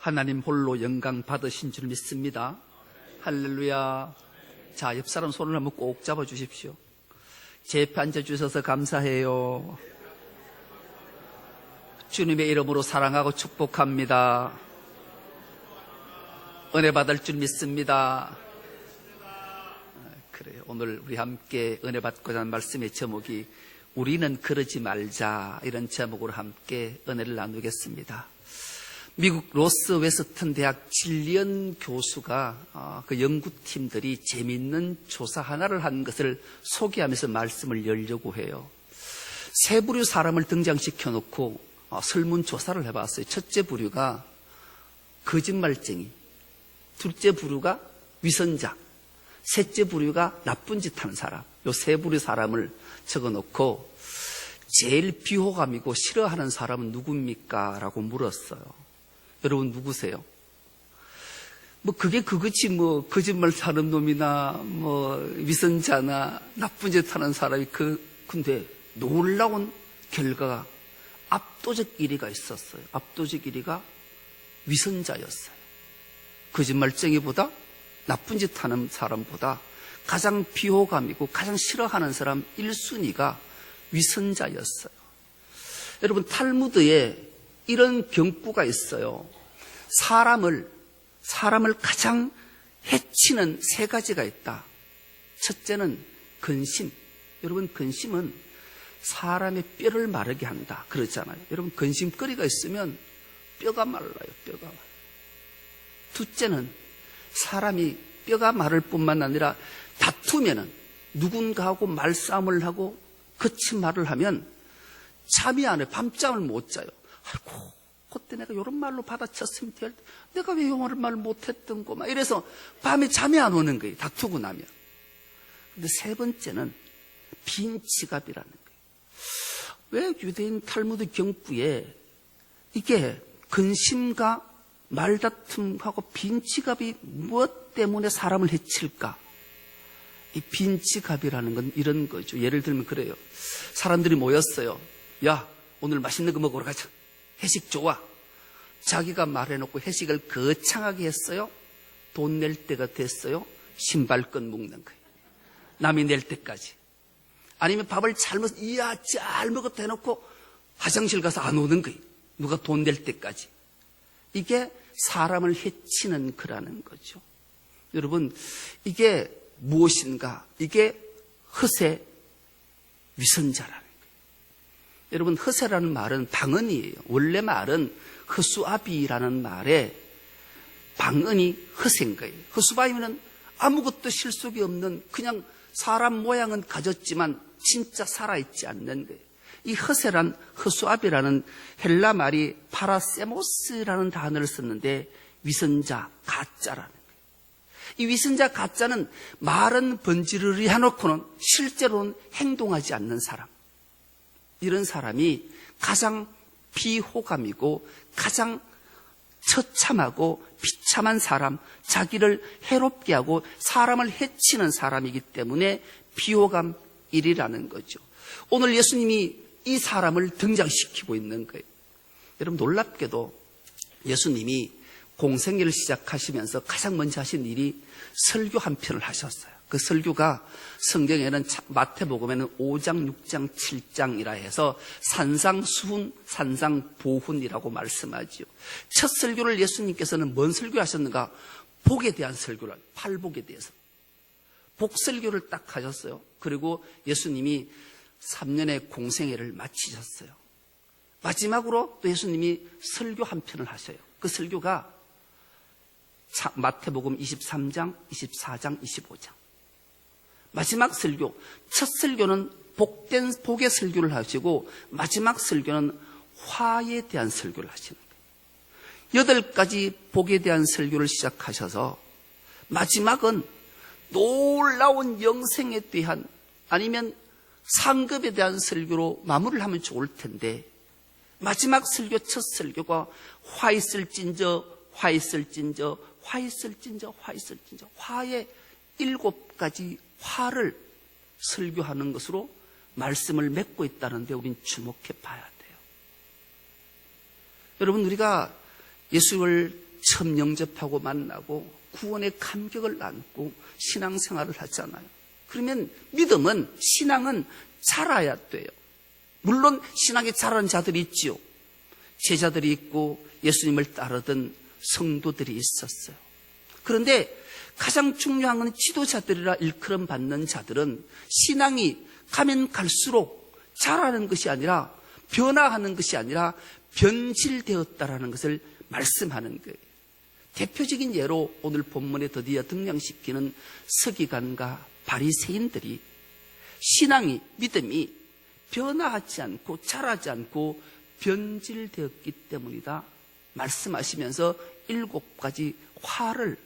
하나님 홀로 영광 받으신 줄 믿습니다. 할렐루야. 자, 옆 사람 손을 한번 꼭 잡아주십시오. 제 옆에 앉아주셔서 감사해요. 주님의 이름으로 사랑하고 축복합니다. 은혜 받을 줄 믿습니다. 그래요. 오늘 우리 함께 은혜 받고자 하는 말씀의 제목이 우리는 그러지 말자, 이런 제목으로 함께 은혜를 나누겠습니다. 미국 로스 웨스턴 대학 질리언 교수가 그 연구팀들이 재미있는 조사 하나를 한 것을 소개하면서 말씀을 열려고 해요. 세 부류 사람을 등장시켜 놓고 설문조사를 해봤어요. 첫째 부류가 거짓말쟁이, 둘째 부류가 위선자, 셋째 부류가 나쁜 짓 하는 사람, 요 세 부류 사람을 적어놓고 제일 비호감이고 싫어하는 사람은 누굽니까? 라고 물었어요. 여러분 누구세요? 그게 그거지 거짓말 하는 놈이나 위선자나 나쁜 짓 하는 사람이 근데 놀라운 결과가 압도적 1위가 있었어요. 압도적 1위가 위선자였어요. 거짓말쟁이보다 나쁜 짓 하는 사람보다 가장 비호감이고 가장 싫어하는 사람 1순위가 위선자였어요. 여러분 탈무드에 이런 경구가 있어요. 사람을 가장 해치는 세 가지가 있다. 첫째는 근심. 여러분 근심은 사람의 뼈를 마르게 한다 그러잖아요. 여러분 근심거리가 있으면 뼈가 말라요. 뼈가 말라요. 둘째는 사람이 뼈가 마를 뿐만 아니라 다투면은 누군가하고 말싸움을 하고 거친 말을 하면 잠이 안 와요. 밤잠을 못 자요. 아이고 그때 내가 이런 말로 받아쳤으면 될 때 내가 왜 이런 말 못했던 거 막 이래서 밤에 잠이 안 오는 거예요. 다투고 나면. 근데 세 번째는 빈지갑이라는 거예요. 왜 유대인 탈무드 경구에 이게 근심과 말다툼하고 빈지갑이 무엇 때문에 사람을 해칠까? 이 빈지갑이라는 건 이런 거죠. 예를 들면 그래요. 사람들이 모였어요. 야, 오늘 맛있는 거 먹으러 가자. 회식 좋아. 자기가 말해놓고 회식을 거창하게 했어요. 돈 낼 때가 됐어요. 신발끈 묶는 거예요. 남이 낼 때까지. 아니면 밥을 잘 먹었다 해놓고 화장실 가서 안 오는 거예요. 누가 돈 낼 때까지. 이게 사람을 해치는 거라는 거죠. 여러분, 이게 무엇인가? 이게 허세, 위선자라는 거예요. 여러분, 허세라는 말은 방언이에요. 원래 말은 허수아비라는 말에 방언이 허세인 거예요. 허수아비는 아무것도 실속이 없는 그냥 사람 모양은 가졌지만 진짜 살아있지 않는 거예요. 이 허수아비라는 헬라 말이 파라세모스라는 단어를 썼는데 위선자, 가짜라는 거예요. 이 위선자, 가짜는 말은 번지르르 해놓고는 실제로는 행동하지 않는 사람. 이런 사람이 가장 비호감이고 가장 처참하고 비참한 사람, 자기를 해롭게 하고 사람을 해치는 사람이기 때문에 비호감 1위라는 거죠. 오늘 예수님이 이 사람을 등장시키고 있는 거예요. 여러분 놀랍게도 예수님이 공생애를 시작하시면서 가장 먼저 하신 일이 설교 한 편을 하셨어요. 그 설교가 성경에는 마태복음에는 5장, 6장, 7장이라 해서 산상수훈, 산상보훈이라고 말씀하죠. 첫 설교를 예수님께서는 뭔 설교하셨는가? 복에 대한 설교를, 팔복에 대해서. 복설교를 딱 하셨어요. 그리고 예수님이 3년의 공생애를 마치셨어요. 마지막으로 또 예수님이 설교 한 편을 하셔요. 그 설교가 마태복음 23장, 24장, 25장. 마지막 설교, 첫 설교는 복의 설교를 하시고 마지막 설교는 화에 대한 설교를 하시는 거예요. 8가지 복에 대한 설교를 시작하셔서 마지막은 놀라운 영생에 대한 아니면 상급에 대한 설교로 마무리를 하면 좋을 텐데 마지막 설교, 첫 설교가 화 있을진저, 화 있을진저, 화 있을진저, 화 있을진저, 화의 7가지 화를 설교하는 것으로 말씀을 맺고 있다는데 우린 주목해 봐야 돼요. 여러분, 우리가 예수를 처음 영접하고 만나고 구원의 감격을 안고 신앙생활을 하잖아요. 그러면 믿음은, 신앙은 자라야 돼요. 물론 신앙에 자라는 자들이 있지요. 제자들이 있고 예수님을 따르던 성도들이 있었어요. 그런데 가장 중요한 건 지도자들이라 일컬음 받는 자들은 신앙이 가면 갈수록 자라는 것이 아니라, 변화하는 것이 아니라 변질되었다라는 것을 말씀하는 거예요. 대표적인 예로 오늘 본문에 드디어 등장시키는 서기관과 바리새인들이 신앙이, 믿음이 변화하지 않고 자라지 않고 변질되었기 때문이다 말씀하시면서 7가지 화를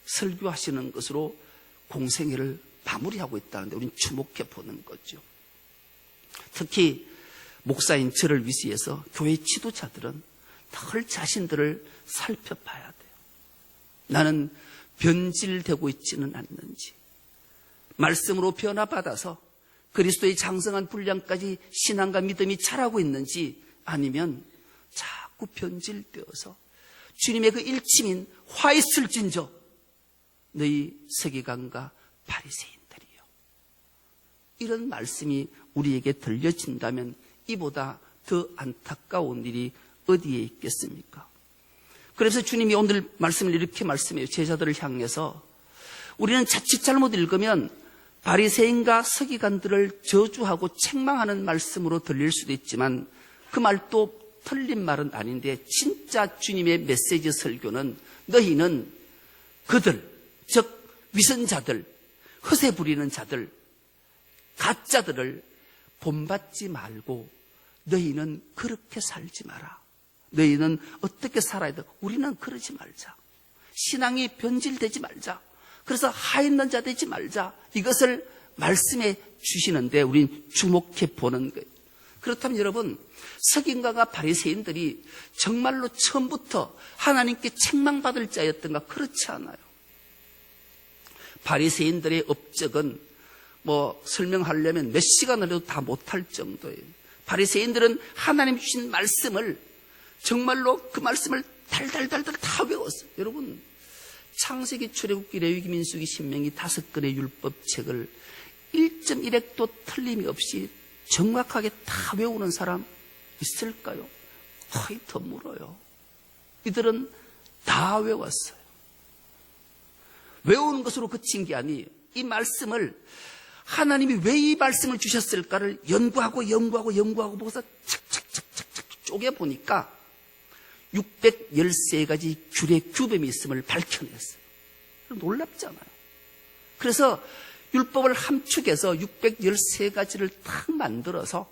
설교하시는 것으로 공생애를 마무리하고 있다는데 우리는 주목해 보는 거죠. 특히 목사인 저를 위시해서 교회 지도자들은 늘 자신들을 살펴봐야 돼요. 나는 변질되고 있지는 않는지, 말씀으로 변화받아서 그리스도의 장성한 분량까지 신앙과 믿음이 자라고 있는지, 아니면 자꾸 변질되어서 주님의 그 일침인 화 있을진저 너희 서기관과 바리새인들이요. 이런 말씀이 우리에게 들려진다면 이보다 더 안타까운 일이 어디에 있겠습니까? 그래서 주님이 오늘 말씀을 이렇게 말씀해요. 제자들을 향해서 우리는 자칫 잘못 읽으면 바리새인과 서기관들을 저주하고 책망하는 말씀으로 들릴 수도 있지만 그 말도 틀린 말은 아닌데, 진짜 주님의 메시지 설교는 너희는 그들, 즉 위선자들, 허세 부리는 자들, 가짜들을 본받지 말고 너희는 그렇게 살지 마라. 너희는 어떻게 살아야 돼? 우리는 그러지 말자. 신앙이 변질되지 말자. 그래서 하있는 자 되지 말자. 이것을 말씀해 주시는데 우린 주목해 보는 거예요. 그렇다면 여러분, 서기관과 바리새인들이 정말로 처음부터 하나님께 책망받을 자였던가? 그렇지 않아요. 바리새인들의 업적은 설명하려면 몇 시간을 해도 다 못할 정도예요. 바리새인들은 하나님 주신 말씀을 정말로 그 말씀을 달달달달 다 외웠어요. 여러분, 창세기, 출애굽기, 레위기, 민수기, 신명기 5권의 율법책을 1.1획도 틀림이 없이 정확하게 다 외우는 사람 있을까요? 거의 드물어요. 이들은 다 외웠어요. 외우는 것으로 그친 게 아니에요. 이 말씀을 하나님이 왜 이 말씀을 주셨을까를 연구하고 보고서 착착착착 쪼개보니까 613가지 규례 규범이 있음을 밝혀냈어요. 놀랍잖아요. 그래서 율법을 함축해서 613가지를 딱 만들어서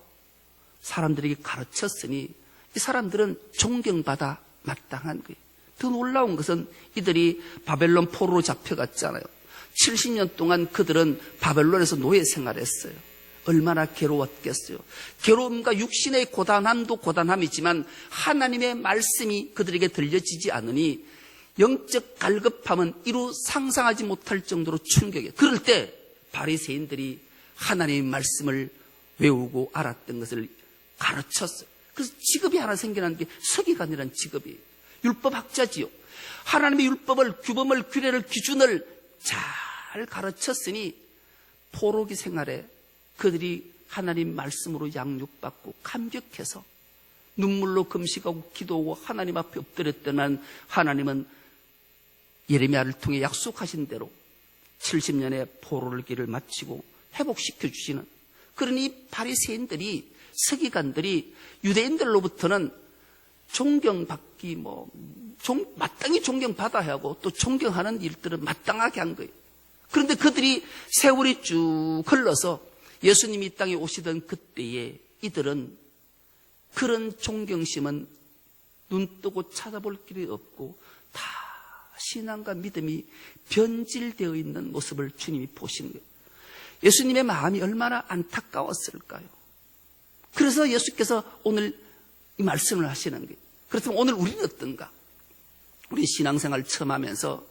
사람들에게 가르쳤으니 이 사람들은 존경받아 마땅한 거예요. 더 놀라운 것은 이들이 바벨론 포로로 잡혀갔잖아요. 70년 동안 그들은 바벨론에서 노예 생활했어요. 얼마나 괴로웠겠어요. 괴로움과 육신의 고단함도 고단함이지만 하나님의 말씀이 그들에게 들려지지 않으니 영적 갈급함은 이루 상상하지 못할 정도로 충격이에요. 그럴 때 바리새인들이 하나님의 말씀을 외우고 알았던 것을 가르쳤어요. 그래서 직업이 하나 생겨난 게 서기관이라는 직업이에요. 율법학자지요. 하나님의 율법을, 규범을, 규례를, 기준을 잘 가르쳤으니 포로기 생활에 그들이 하나님 말씀으로 양육받고 감격해서 눈물로 금식하고 기도하고 하나님 앞에 엎드렸더만 하나님은 예레미야를 통해 약속하신 대로 70년의 포로를 길을 마치고 회복시켜 주시는, 그러니 바리새인들이, 서기관들이 유대인들로부터는 존경받기 마땅히 존경받아야 하고 또 존경하는 일들을 마땅하게 한 거예요. 그런데 그들이 세월이 쭉 흘러서 예수님이 이 땅에 오시던 그때에 이들은 그런 존경심은 눈 뜨고 찾아볼 길이 없고 다 신앙과 믿음이 변질되어 있는 모습을 주님이 보신 거예요. 예수님의 마음이 얼마나 안타까웠을까요? 그래서 예수께서 오늘 이 말씀을 하시는 거예요. 그렇다면 오늘 우리는 어떤가? 우리 신앙생활 처음 하면서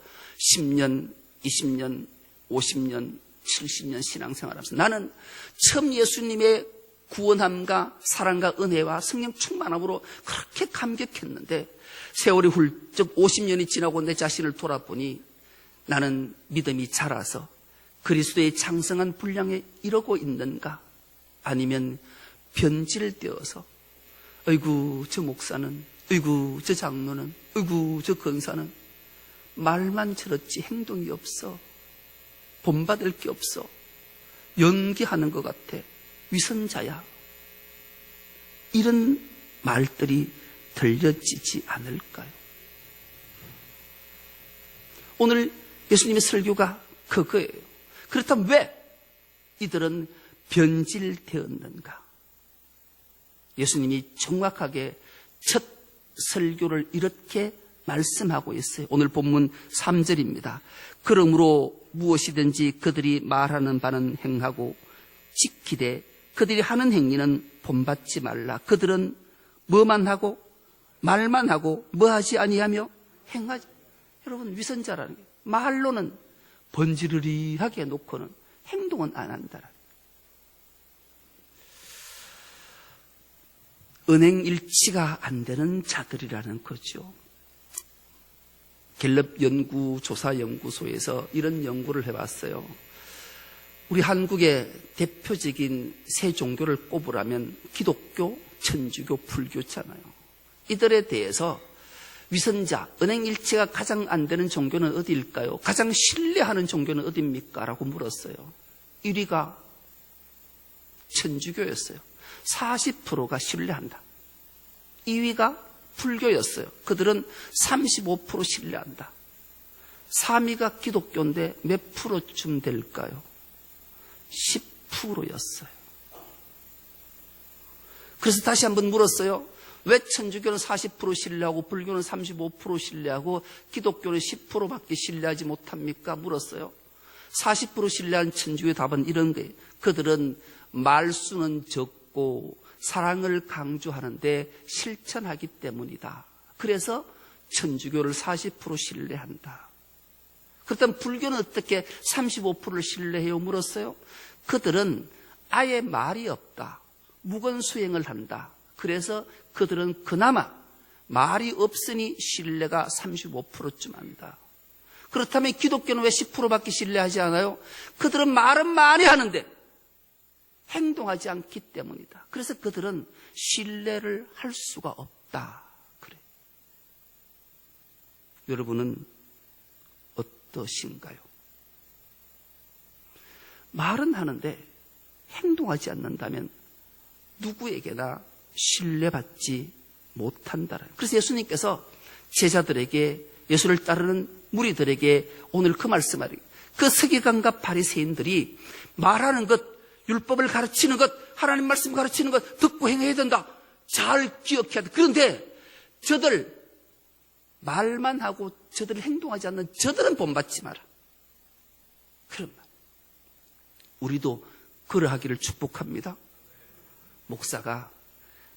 10년, 20년, 50년, 70년 신앙생활 하면서 나는 처음 예수님의 구원함과 사랑과 은혜와 성령 충만함으로 그렇게 감격했는데 세월이 훌쩍 50년이 지나고 내 자신을 돌아보니 나는 믿음이 자라서 그리스도의 장성한 분량에 이르고 있는가? 아니면 변질되어서 어이구 저 목사는, 어이구 저 장로는, 어이구 저 권사는 말만 들었지 행동이 없어, 본받을 게 없어, 연기하는 것 같아, 위선자야, 이런 말들이 들려지지 않을까요? 오늘 예수님의 설교가 그거예요. 그렇다면 왜 이들은 변질되었는가? 예수님이 정확하게 첫 설교를 이렇게 말씀하고 있어요. 오늘 본문 3절입니다. 그러므로 무엇이든지 그들이 말하는 바는 행하고 지키되 그들이 하는 행위는 본받지 말라. 그들은 뭐만 하고 말만 하고 뭐하지 아니하며 행하지. 여러분, 위선자라는 게 말로는 번지르르하게 해놓고는 행동은 안 한다. 은행일치가 안 되는 자들이라는 거죠. 갤럽 연구조사연구소에서 이런 연구를 해봤어요. 우리 한국의 대표적인 세 종교를 꼽으라면 기독교, 천주교, 불교잖아요. 이들에 대해서 위선자, 은행일치가 가장 안 되는 종교는 어디일까요? 가장 신뢰하는 종교는 어디입니까? 라고 물었어요. 1위가 천주교였어요. 40%가 신뢰한다. 2위가 불교였어요. 그들은 35% 신뢰한다. 3위가 기독교인데 몇 프로쯤 될까요? 10%였어요. 그래서 다시 한번 물었어요. 왜 천주교는 40% 신뢰하고 불교는 35% 신뢰하고 기독교는 10%밖에 신뢰하지 못합니까? 물었어요. 40% 신뢰한 천주교의 답은 이런 거예요. 그들은 말수는 적고 사랑을 강조하는데 실천하기 때문이다. 그래서 천주교를 40% 신뢰한다. 그렇다면 불교는 어떻게 35%를 신뢰해요? 물었어요. 그들은 아예 말이 없다. 무건수행을 한다. 그래서 그들은 그나마 말이 없으니 신뢰가 35%쯤 한다. 그렇다면 기독교는 왜 10%밖에 신뢰하지 않아요? 그들은 말은 많이 하는데 행동하지 않기 때문이다. 그래서 그들은 신뢰를 할 수가 없다. 그래. 여러분은 어떠신가요? 말은 하는데 행동하지 않는다면 누구에게나 신뢰받지 못한다는. 그래서 예수님께서 제자들에게, 예수를 따르는 무리들에게 오늘 그 말씀하리. 그 서기관과 바리새인들이 말하는 것, 율법을 가르치는 것, 하나님 말씀 가르치는 것 듣고 행해야 된다. 잘 기억해야 돼. 그런데 저들 말만 하고 저들 행동하지 않는 저들은 본받지 마라. 그런 말. 우리도 그러하기를 축복합니다. 목사가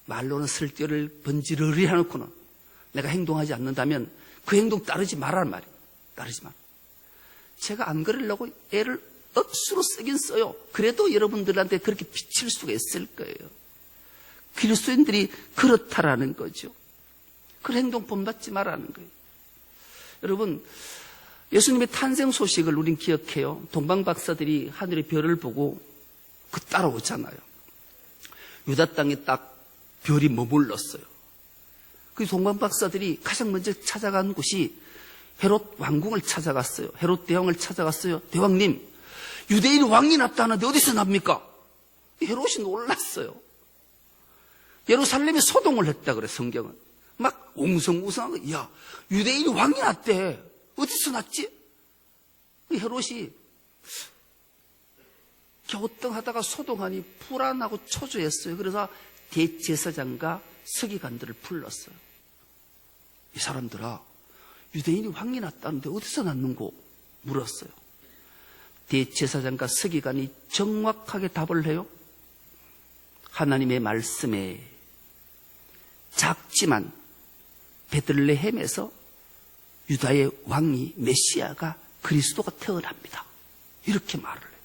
말로는 설교를 번지르르 해놓고는 내가 행동하지 않는다면 그 행동 따르지 말라는 말이에요. 따르지 마. 제가 안 그러려고 애를 억수로 쓰긴 써요. 그래도 여러분들한테 그렇게 비칠 수가 있을 거예요. 그리스도인들이 그렇다라는 거죠. 그 행동 본받지 말라는 거예요. 여러분, 예수님의 탄생 소식을 우린 기억해요. 동방 박사들이 하늘의 별을 보고 그 따라오잖아요. 유다 땅에 딱 별이 머물렀어요. 그 동방 박사들이 가장 먼저 찾아간 곳이 헤롯 왕궁을 찾아갔어요. 헤롯 대왕을 찾아갔어요. 대왕님, 유대인 왕이 났다는데 어디서 납니까? 헤롯이 놀랐어요. 예루살렘에 소동을 했다 그래, 성경은. 막 웅성웅성하고, 야, 유대인 왕이 났대. 어디서 났지? 헤롯이 갸우뚱하다가 소동하니 불안하고 초조했어요. 그래서 대제사장과 서기관들을 불렀어요. 이 사람들아, 유대인이 왕이 났다는데 어디서 났는고? 물었어요. 대제사장과 서기관이 정확하게 답을 해요. 하나님의 말씀에 작지만 베들레헴에서 유다의 왕이 메시아가 그리스도가 태어납니다. 이렇게 말을 해요.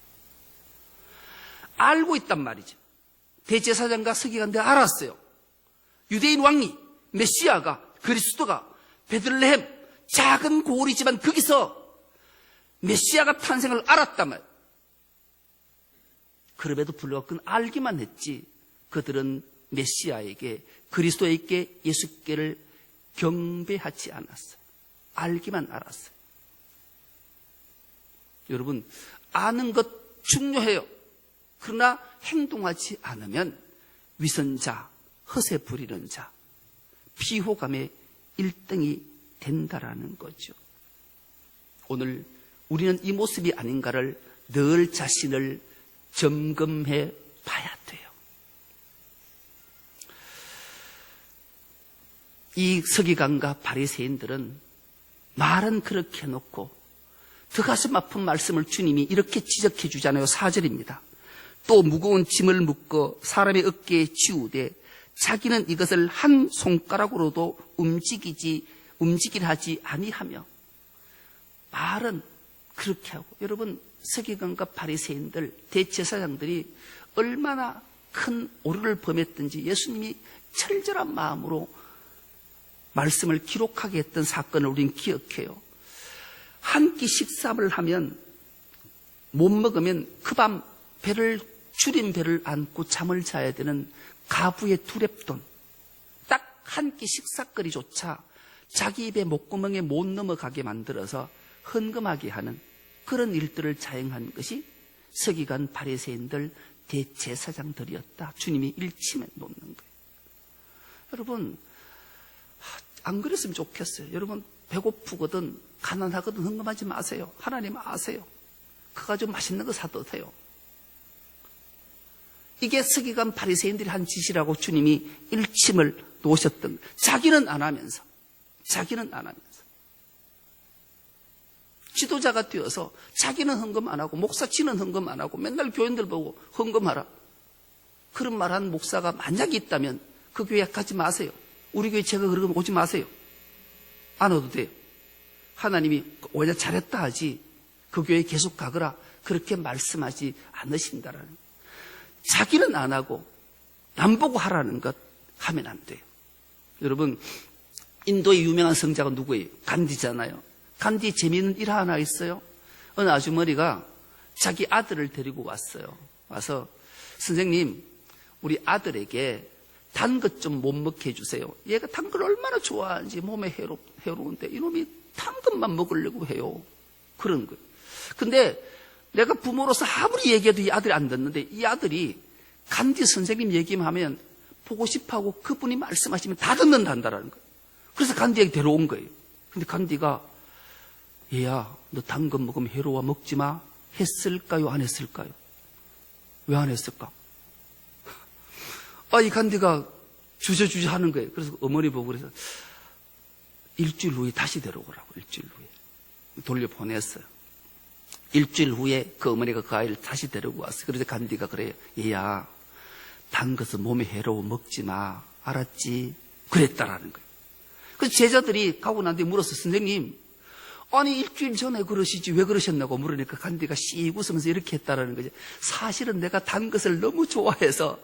알고 있단 말이죠. 대제사장과 서기관들 알았어요. 유대인 왕이, 메시아가, 그리스도가 베들레헴 작은 고을이지만 거기서 메시아가 탄생을 알았다면, 그럼에도 불구하고 그건 알기만 했지 그들은 메시아에게, 그리스도에게, 예수께를 경배하지 않았어요. 알기만 알았어요. 여러분, 아는 것 중요해요. 그러나 행동하지 않으면 위선자, 허세 부리는 자, 피호감의 1등이 된다라는 거죠. 오늘 우리는 이 모습이 아닌가를 늘 자신을 점검해 봐야 돼요. 이 서기관과 바리새인들은 말은 그렇게 해놓고 더 가슴 아픈 말씀을 주님이 이렇게 지적해 주잖아요. 4절입니다. 또 무거운 짐을 묶어 사람의 어깨에 지우되 자기는 이것을 한 손가락으로도 움직이게 하지 아니하며. 말은 그렇게 하고, 여러분, 서기관과 바리새인들, 대제사장들이 얼마나 큰 오류를 범했든지 예수님이 철저한 마음으로 말씀을 기록하게 했던 사건을 우리는 기억해요. 한 끼 식사를 하면, 못 먹으면 그 밤 줄인 배를 안고 잠을 자야 되는 가부의 두렙돈, 딱 한 끼 식사거리조차 자기 입의 목구멍에 못 넘어가게 만들어서 헌금하게 하는 그런 일들을 자행한 것이 서기관, 바리새인들, 대제사장들이었다. 주님이 일침에 놓는 거예요. 여러분, 안 그랬으면 좋겠어요. 여러분, 배고프거든 가난하거든 헌금하지 마세요. 하나님 아세요. 그거 가지고 맛있는 거 사드세요. 이게 서기관 바리새인들이 한 짓이라고 주님이 일침을 놓으셨던, 자기는 안 하면서 지도자가 되어서 자기는 헌금 안 하고 목사치는 헌금 안 하고 맨날 교인들 보고 헌금하라, 그런 말하는 목사가 만약에 있다면 그 교회 가지 마세요. 우리 교회 제가 그러면 오지 마세요. 안 와도 돼요. 하나님이 오히려 잘했다 하지 그 교회에 계속 가거라 그렇게 말씀하지 않으신다라는 거예요. 자기는 안 하고 남 보고 하라는 것 하면 안 돼요. 여러분, 인도의 유명한 성자가 누구예요? 간디잖아요. 간디 재미있는 일 하나 있어요. 어느 아주머니가 자기 아들을 데리고 왔어요. 와서 선생님, 우리 아들에게 단 것 좀 못 먹게 해주세요. 얘가 단 걸 얼마나 좋아하는지, 몸에 해로운데 이놈이 단 것만 먹으려고 해요. 그런 거예요. 근데 내가 부모로서 아무리 얘기해도 이 아들이 안 듣는데, 이 아들이 간디 선생님 얘기만 하면 보고 싶어하고 그분이 말씀하시면 다 듣는다는 거예요. 그래서 간디에게 데려온 거예요. 근데 간디가, 얘야, 너 단 것 먹으면 해로워, 먹지 마 했을까요? 안 했을까요? 왜 안 했을까? 이 간디가 주저주저 하는 거예요. 그래서 어머니 보고 그래서 일주일 후에 다시 데려오라고, 일주일 후에 돌려보냈어요. 일주일 후에 그 어머니가 그 아이를 다시 데리고 왔어요. 그래서 간디가 그래요. 얘야, 단 것은 몸에 해로워, 먹지 마. 알았지? 그랬다라는 거예요. 그래서 제자들이 가고 난 뒤에 물었어요. 선생님, 아니 일주일 전에 그러시지 왜 그러셨냐고 물으니까 간디가 씩 웃으면서 이렇게 했다라는 거죠. 사실은 내가 단 것을 너무 좋아해서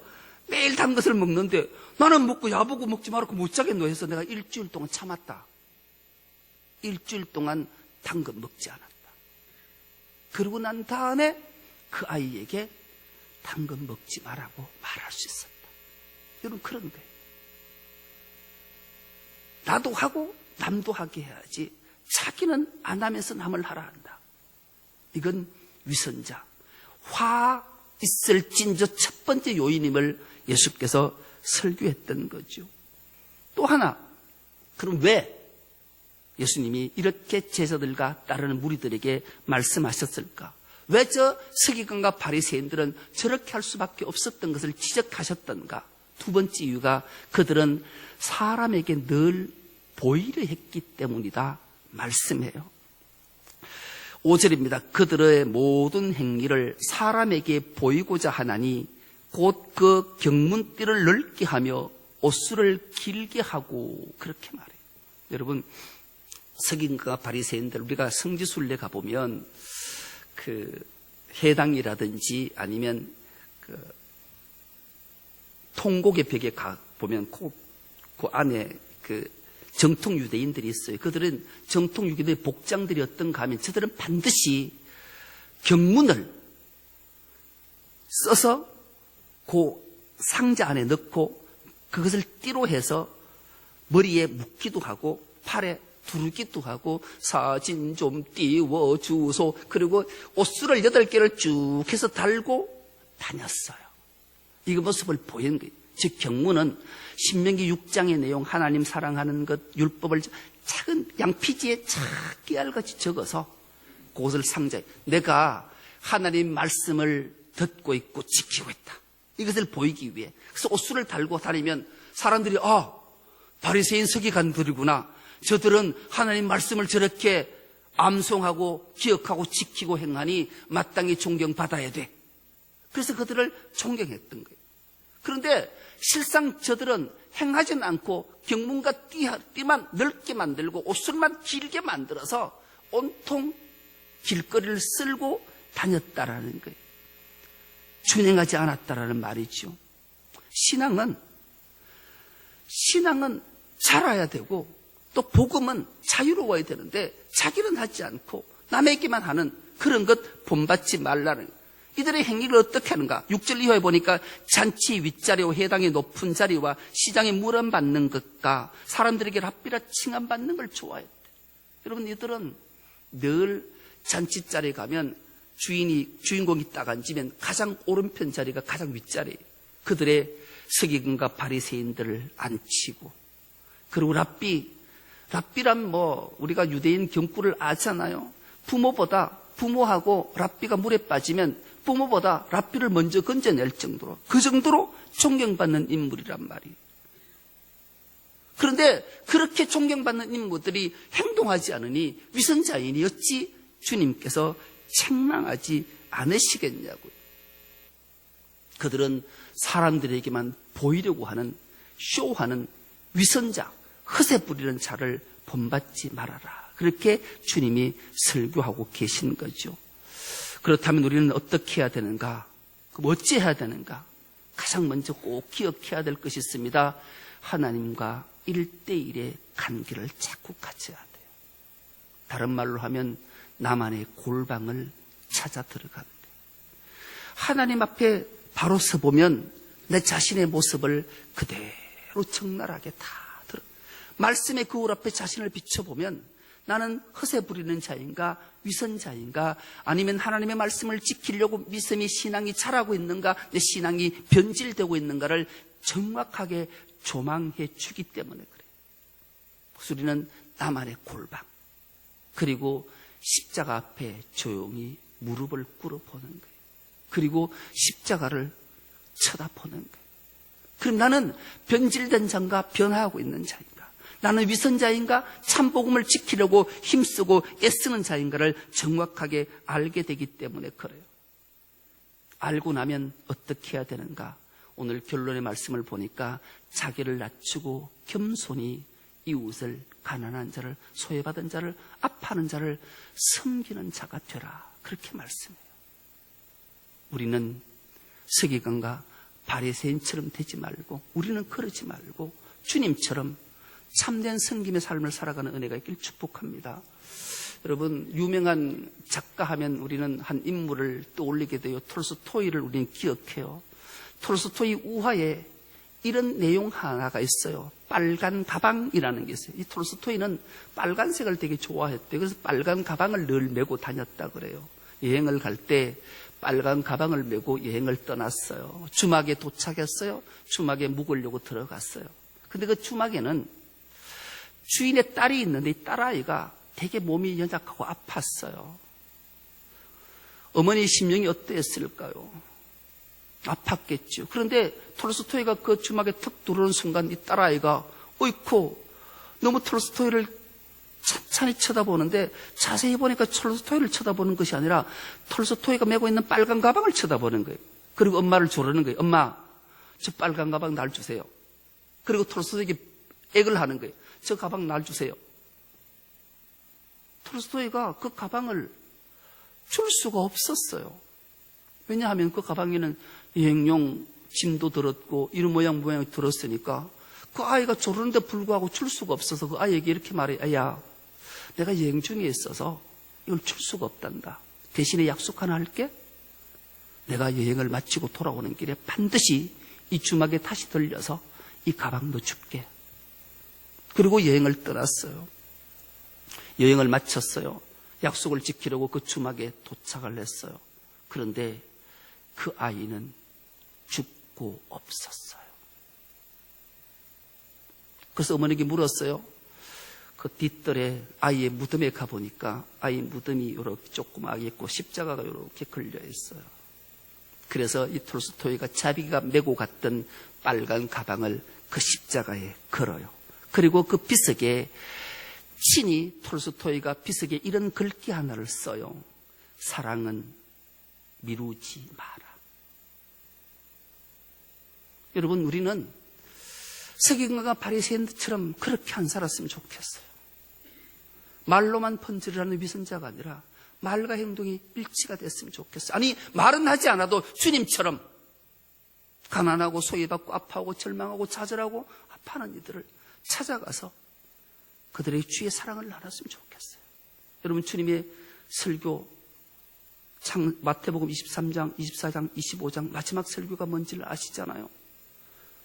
매일 단 것을 먹는데 나는 먹고 야보고 먹지 말고 못 자겠노 해서 내가 일주일 동안 참았다. 일주일 동안 단 것 먹지 않았다. 그러고 난 다음에 그 아이에게 단 것 먹지 말라고 말할 수 있었다. 여러분, 그런 거예요. 나도 하고 남도 하게 해야지 자기는 안 하면서 남을 하라 한다. 이건 위선자, 화 있을 찐저 첫 번째 요인임을 예수께서 설교했던 거죠. 또 하나, 그럼 왜 예수님이 이렇게 제자들과 따르는 무리들에게 말씀하셨을까? 왜 저 서기관과 바리새인들은 저렇게 할 수밖에 없었던 것을 지적하셨던가? 두 번째 이유가 그들은 사람에게 늘 보이려 했기 때문이다 말씀해요. 5절입니다. 그들의 모든 행위를 사람에게 보이고자 하나니 곧 그 경문띠를 넓게 하며 옷수를 길게 하고, 그렇게 말해요. 여러분, 서기관과 바리새인들, 우리가 성지순례 가보면 그 해당이라든지 아니면 그 통곡의 벽에 보면 그 안에 그 정통 유대인들이 있어요. 그들은 정통 유대인의 복장들이 어떤가 하면 저들은 반드시 경문을 써서 그 상자 안에 넣고 그것을 띠로 해서 머리에 묶기도 하고 팔에 두르기도 하고 사진 좀 띄워주소. 그리고 옷수를 8개를 쭉 해서 달고 다녔어요. 이 모습을 보이는 거예요. 즉 경문은 신명기 6장의 내용, 하나님 사랑하는 것, 율법을 작은 양피지에 작게 알같이 적어서 그것을 상자에 내가 하나님 말씀을 듣고 있고 지키고 있다. 이것을 보이기 위해. 그래서 옷수를 달고 다니면 사람들이 바리새인 서기관들이구나. 저들은 하나님 말씀을 저렇게 암송하고 기억하고 지키고 행하니 마땅히 존경받아야 돼. 그래서 그들을 존경했던 거예요. 그런데 실상 저들은 행하지는 않고 경문과 띠만 넓게 만들고 옷술만 길게 만들어서 온통 길거리를 쓸고 다녔다라는 거예요. 준행하지 않았다라는 말이죠. 신앙은 자라야 되고 또 복음은 자유로워야 되는데 자기는 하지 않고 남에게만 하는 그런 것 본받지 말라는 거예요. 이들의 행위를 어떻게 하는가? 6절 이하에 보니까 잔치 윗자리와 회당의 높은 자리와 시장에 물어받는 것과 사람들에게 랍비라 칭함받는 걸 좋아했대. 여러분, 이들은 늘 잔치자리에 가면 주인공이 딱 앉으면 가장 오른편 자리가 가장 윗자리. 그들의 서기관과 바리새인들을 앉히고, 그리고 랍비란 우리가 유대인 경구를 아잖아요. 부모하고 랍비가 물에 빠지면 부모보다 랍비를 먼저 건져낼 정도로, 그 정도로 존경받는 인물이란 말이에요. 그런데 그렇게 존경받는 인물들이 행동하지 않으니 위선자이니 어찌 주님께서 책망하지 않으시겠냐고요. 그들은 사람들에게만 보이려고 하는, 쇼하는 위선자, 허세 부리는 자를 본받지 말아라. 그렇게 주님이 설교하고 계신 거죠. 그렇다면 우리는 어떻게 해야 되는가? 그럼 어찌 해야 되는가? 가장 먼저 꼭 기억해야 될 것이 있습니다. 하나님과 1대1의 관계를 자꾸 가져야 돼요. 다른 말로 하면 나만의 골방을 찾아 들어가는 거예요. 하나님 앞에 바로 서보면 내 자신의 모습을 그대로 적나라하게 다 들어. 말씀의 거울 앞에 자신을 비춰보면 나는 허세 부리는 자인가, 위선자인가, 아니면 하나님의 말씀을 지키려고 믿음이, 신앙이 자라고 있는가, 내 신앙이 변질되고 있는가를 정확하게 조망해 주기 때문에 그래요. 우리는 나만의 골방, 그리고 십자가 앞에 조용히 무릎을 꿇어보는 거예요. 그리고 십자가를 쳐다보는 거예요. 그럼 나는 변질된 자인가, 변화하고 있는 자인가? 나는 위선자인가, 참복음을 지키려고 힘쓰고 애쓰는 자인가를 정확하게 알게 되기 때문에 그래요. 알고 나면 어떻게 해야 되는가? 오늘 결론의 말씀을 보니까 자기를 낮추고 겸손히 이웃을, 가난한 자를, 소외받은 자를, 아파하는 자를 섬기는 자가 되라. 그렇게 말씀해요. 우리는 서기관과 바리새인처럼 되지 말고, 우리는 그러지 말고 주님처럼 참된 섬김의 삶을 살아가는 은혜가 있길 축복합니다. 여러분, 유명한 작가 하면 우리는 한 인물을 떠올리게 돼요. 톨스토이를 우리는 기억해요. 톨스토이 우화에 이런 내용 하나가 있어요. 빨간 가방이라는 게 있어요. 이 톨스토이는 빨간색을 되게 좋아했대요. 그래서 빨간 가방을 늘 메고 다녔다 그래요. 여행을 갈 때 빨간 가방을 메고 여행을 떠났어요. 주막에 도착했어요. 주막에 묵으려고 들어갔어요. 근데 그 주막에는 주인의 딸이 있는데 이 딸아이가 되게 몸이 연약하고 아팠어요. 어머니 심령이 어땠을까요? 아팠겠죠. 그런데 톨스토이가 그 주막에 턱 들어오는 순간 이 딸아이가 어이쿠, 너무 톨스토이를 찬찬히 쳐다보는데 자세히 보니까 톨스토이를 쳐다보는 것이 아니라 톨스토이가 메고 있는 빨간 가방을 쳐다보는 거예요. 그리고 엄마를 조르는 거예요. 엄마, 저 빨간 가방 날 주세요. 그리고 톨스토이에게 액을 하는 거예요. 저 가방 날 주세요. 톨스토이가 그 가방을 줄 수가 없었어요. 왜냐하면 그 가방에는 여행용 짐도 들었고 이런 모양 들었으니까 그 아이가 조르는데 불구하고 줄 수가 없어서 그 아이에게 이렇게 말해. 야, 내가 여행 중에 있어서 이걸 줄 수가 없단다. 대신에 약속 하나 할게. 내가 여행을 마치고 돌아오는 길에 반드시 이 주막에 다시 들려서 이 가방도 줄게. 그리고 여행을 떠났어요. 여행을 마쳤어요. 약속을 지키려고 그 주막에 도착을 했어요. 그런데 그 아이는 죽고 없었어요. 그래서 어머니에게 물었어요. 그 뒷뜰에 아이의 무덤에 가보니까 아이 무덤이 이렇게 조그맣게 있고 십자가가 이렇게 걸려 있어요. 그래서 이 톨스토이가 자기가 메고 갔던 빨간 가방을 그 십자가에 걸어요. 그리고 그 비석에 친히 톨스토이가 비석에 이런 글귀 하나를 써요. 사랑은 미루지 마라. 여러분, 우리는 서기관과 바리새인처럼 그렇게 안 살았으면 좋겠어요. 말로만 번지를 하는 위선자가 아니라 말과 행동이 일치가 됐으면 좋겠어요. 아니, 말은 하지 않아도 주님처럼 가난하고 소외받고 아파하고 절망하고 좌절하고 아파하는 이들을 찾아가서 그들의 주의 사랑을 나눴으면 좋겠어요. 여러분, 주님의 설교 마태복음 23장, 24장, 25장 마지막 설교가 뭔지를 아시잖아요.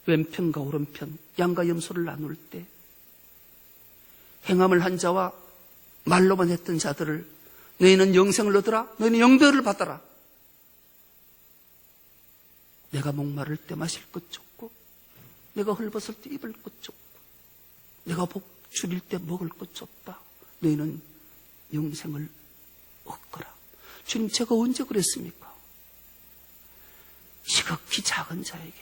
왼편과 오른편, 양과 염소를 나눌 때 행함을 한 자와 말로만 했던 자들을 너희는 영생을 얻으라, 너희는 영배를 받아라. 내가 목마를 때 마실 것 줬고, 내가 헐벗을 때 입을 것 줬고, 내가 복 줄일 때 먹을 것 줬다. 너희는 영생을 얻거라. 주님, 제가 언제 그랬습니까? 지극히 작은 자에게,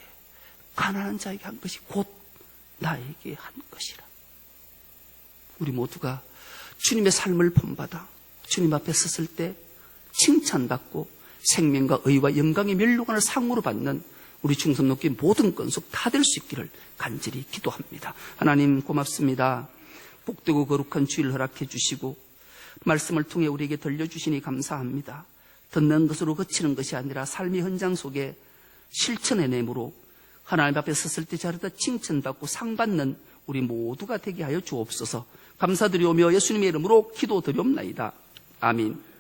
가난한 자에게 한 것이 곧 나에게 한 것이라. 우리 모두가 주님의 삶을 본받아 주님 앞에 섰을 때 칭찬받고 생명과 의와 영광의 멸류관을 상으로 받는 우리 중성 높기 모든 건속 다 될 수 있기를 간절히 기도합니다. 하나님 고맙습니다. 복되고 거룩한 주일 허락해 주시고 말씀을 통해 우리에게 들려주시니 감사합니다. 듣는 것으로 그치는 것이 아니라 삶의 현장 속에 실천의 내므로 하나님 앞에 섰을 때 자르다 칭찬받고 상받는 우리 모두가 되게 하여 주옵소서. 감사드리오며 예수님의 이름으로 기도드리옵나이다. 아멘.